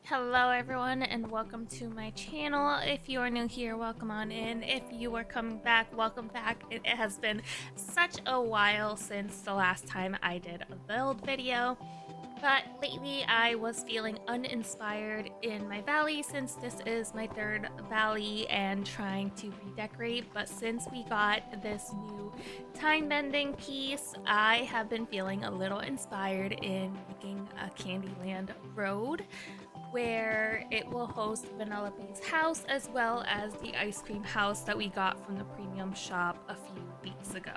Hello everyone and welcome to my channel. If you are new here, welcome on in. If you are coming back, welcome back. It has been such a while since the last time I did a build video. But lately I was feeling uninspired in my valley since this is my third valley and trying to redecorate. But since we got this new time bending piece, I have been feeling a little inspired in making a CandyLand road where it will host Vanellope's house as well as the ice cream house that we got from the premium shop a few weeks ago.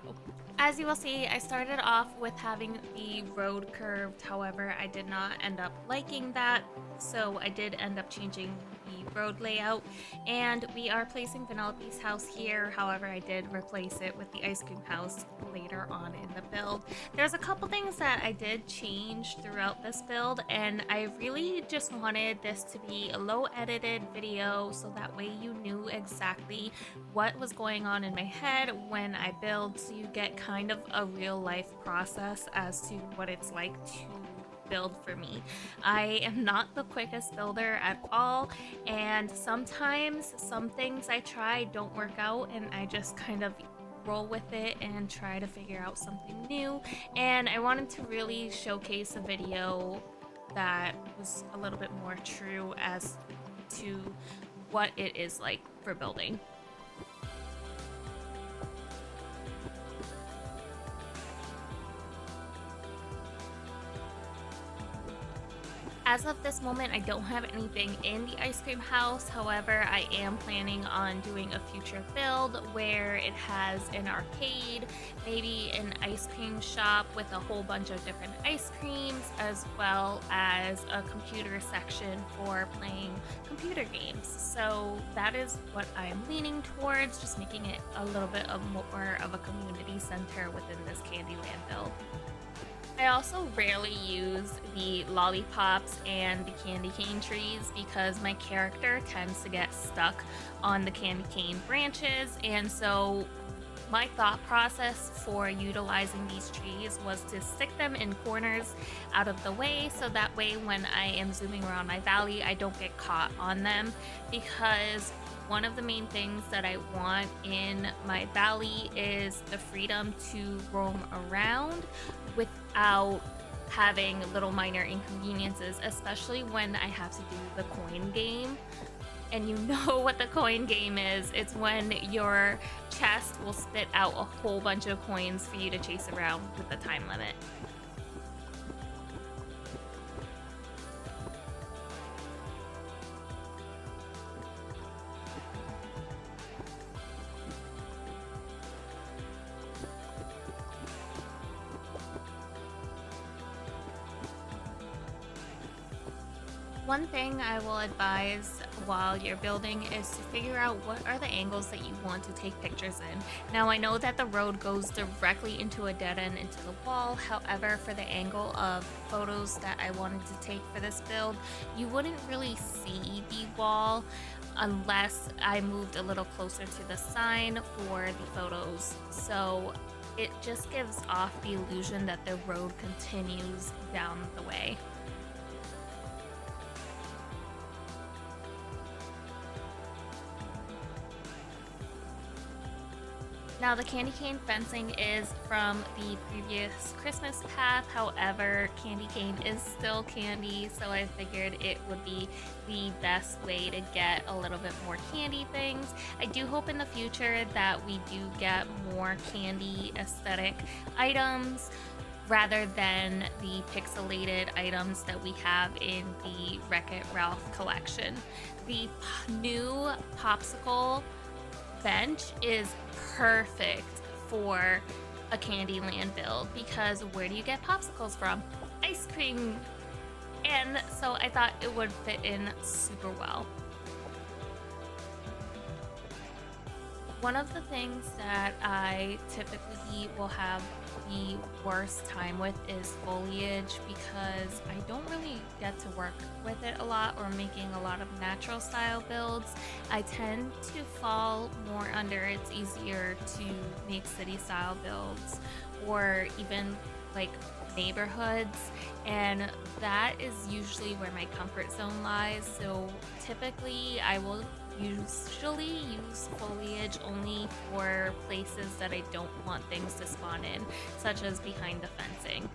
As you will see, I started off with having the road curved, however, I did not end up liking that, so I did end up changing the road layout, and we are placing Vanellope's house here. However, I did replace it with the ice cream house later on in the build. There's a couple things that I did change throughout this build, and I really just wanted this to be a low edited video so that way you knew exactly what was going on in my head when I build, so you get kind of a real life process as to what it's like to build for me. I am not the quickest builder at all, and sometimes some things I try don't work out and I just kind of roll with it and try to figure out something new. And I wanted to really showcase a video that was a little bit more true as to what it is like for building. As of this moment, I don't have anything in the ice cream house. However, I am planning on doing a future build where it has an arcade, maybe an ice cream shop with a whole bunch of different ice creams, as well as a computer section for playing computer games. So that is what I'm leaning towards, just making it a little bit of more of a community center within this CandyLand build. I also rarely use the lollipops and the candy cane trees because my character tends to get stuck on the candy cane branches, and so my thought process for utilizing these trees was to stick them in corners out of the way, so that way when I am zooming around my valley I don't get caught on them, because one of the main things that I want in my valley is the freedom to roam around without having little minor inconveniences, especially when I have to do the coin game. And you know what the coin game is. It's when your chest will spit out a whole bunch of coins for you to chase around with the time limit. One thing I will advise while you're building is to figure out what are the angles that you want to take pictures in. Now I know that the road goes directly into a dead end into the wall, however for the angle of photos that I wanted to take for this build, you wouldn't really see the wall unless I moved a little closer to the sign for the photos. So it just gives off the illusion that the road continues down the way. Now the candy cane fencing is from the previous Christmas path, however candy cane is still candy, so I figured it would be the best way to get a little bit more candy things. I do hope in the future that we do get more candy aesthetic items rather than the pixelated items that we have in the Wreck-It Ralph collection. The new popsicle bench is perfect for a CandyLand build because where do you get popsicles from? Ice cream! And so I thought it would fit in super well. One of the things that I typically will have the worst time with is foliage because I don't really get to work with it a lot or making a lot of natural style builds. I tend to fall more under it's easier to make city style builds or even like neighborhoods, and that is usually where my comfort zone lies. So typically I will usually use foliage only for places that I don't want things to spawn in, such as behind the fencing.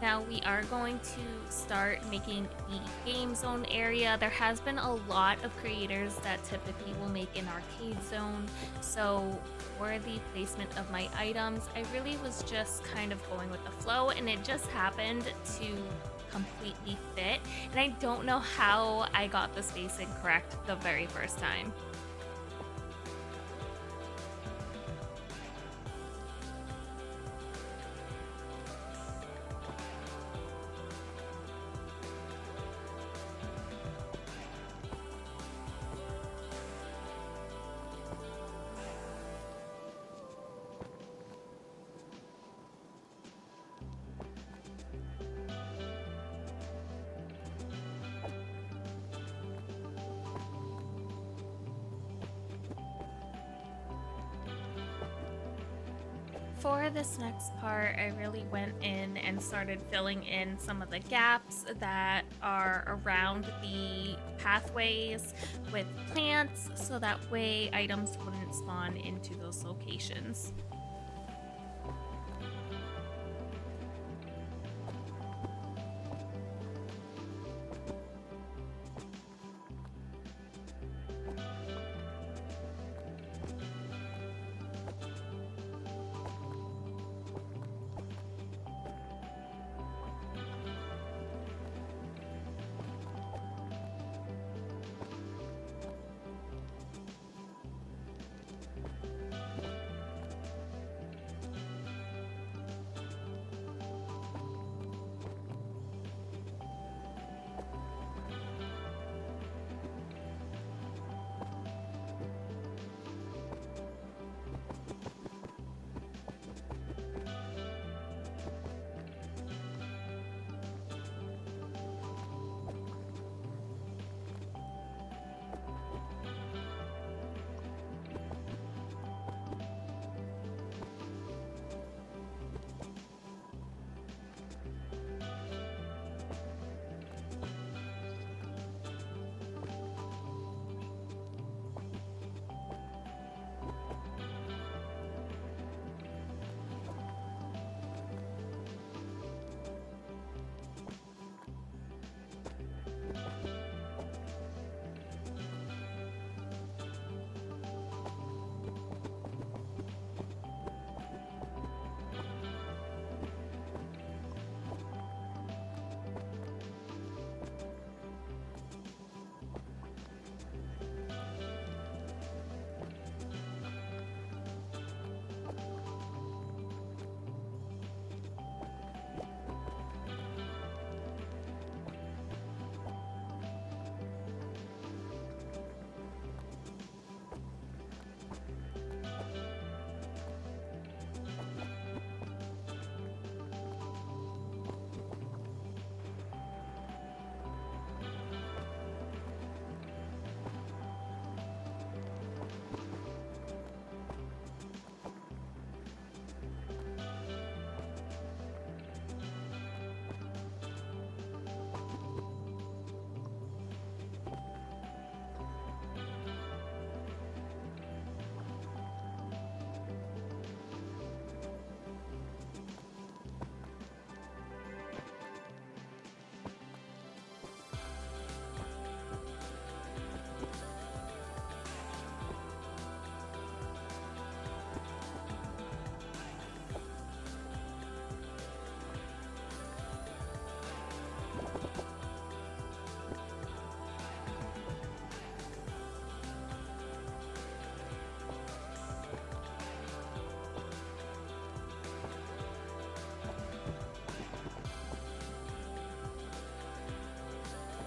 Now we are going to start making the game zone area. There has been a lot of creators that typically will make an arcade zone. So for the placement of my items, I really was just kind of going with the flow, and it just happened to completely fit. And I don't know how I got the spacing correct the very first time. For this next part, I really went in and started filling in some of the gaps that are around the pathways with plants, so that way items wouldn't spawn into those locations.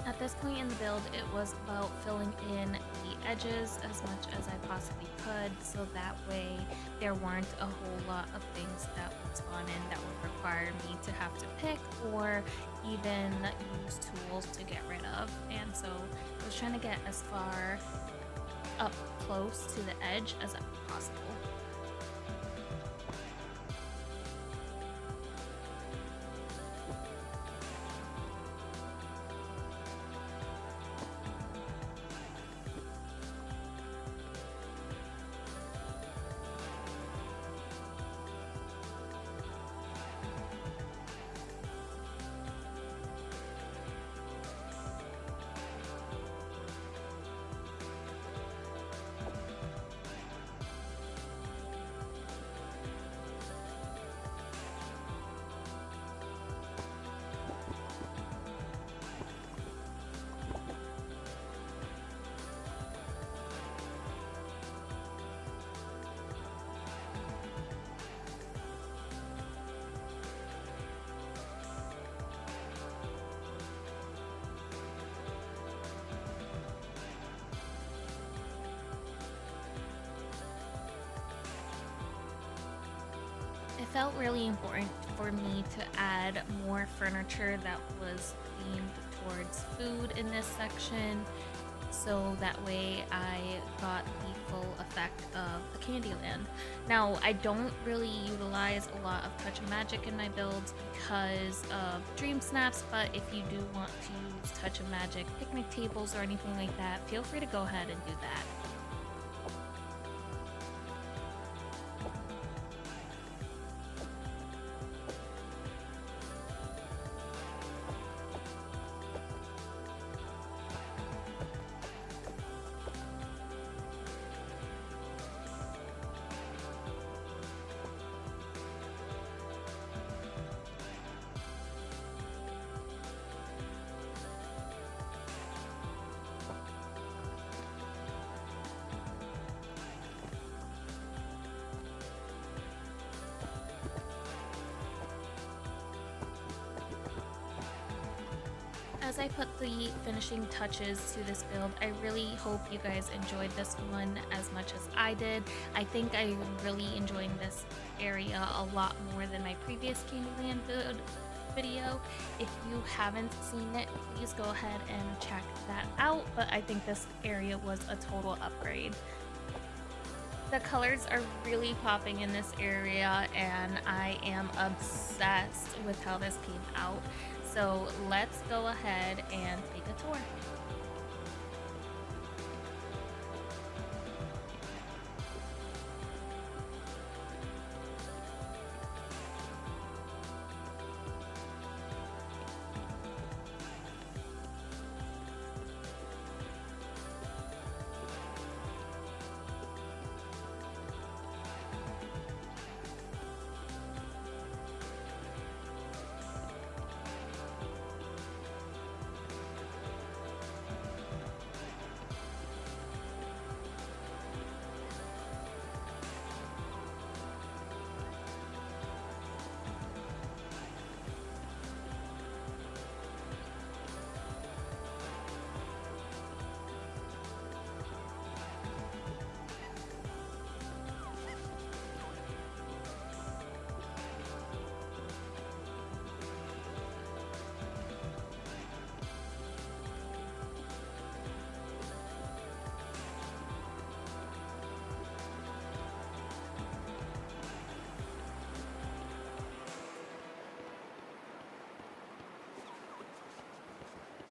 At this point in the build, it was about filling in the edges as much as I possibly could, so that way there weren't a whole lot of things that would spawn in that would require me to have to pick or even use tools to get rid of. And so I was trying to get as far up close to the edge as possible. It felt really important for me to add more furniture that was themed towards food in this section, so that way I got the full effect of the Candyland. Now, I don't really utilize a lot of Touch of Magic in my builds because of Dream Snaps, but if you do want to use Touch of Magic picnic tables or anything like that, feel free to go ahead and do that. As I put the finishing touches to this build, I really hope you guys enjoyed this one as much as I did. I think I'm really enjoying this area a lot more than my previous CandyLand build video. If you haven't seen it, please go ahead and check that out, but I think this area was a total upgrade. The colors are really popping in this area and I am obsessed with how this came out. So let's go ahead and take a tour.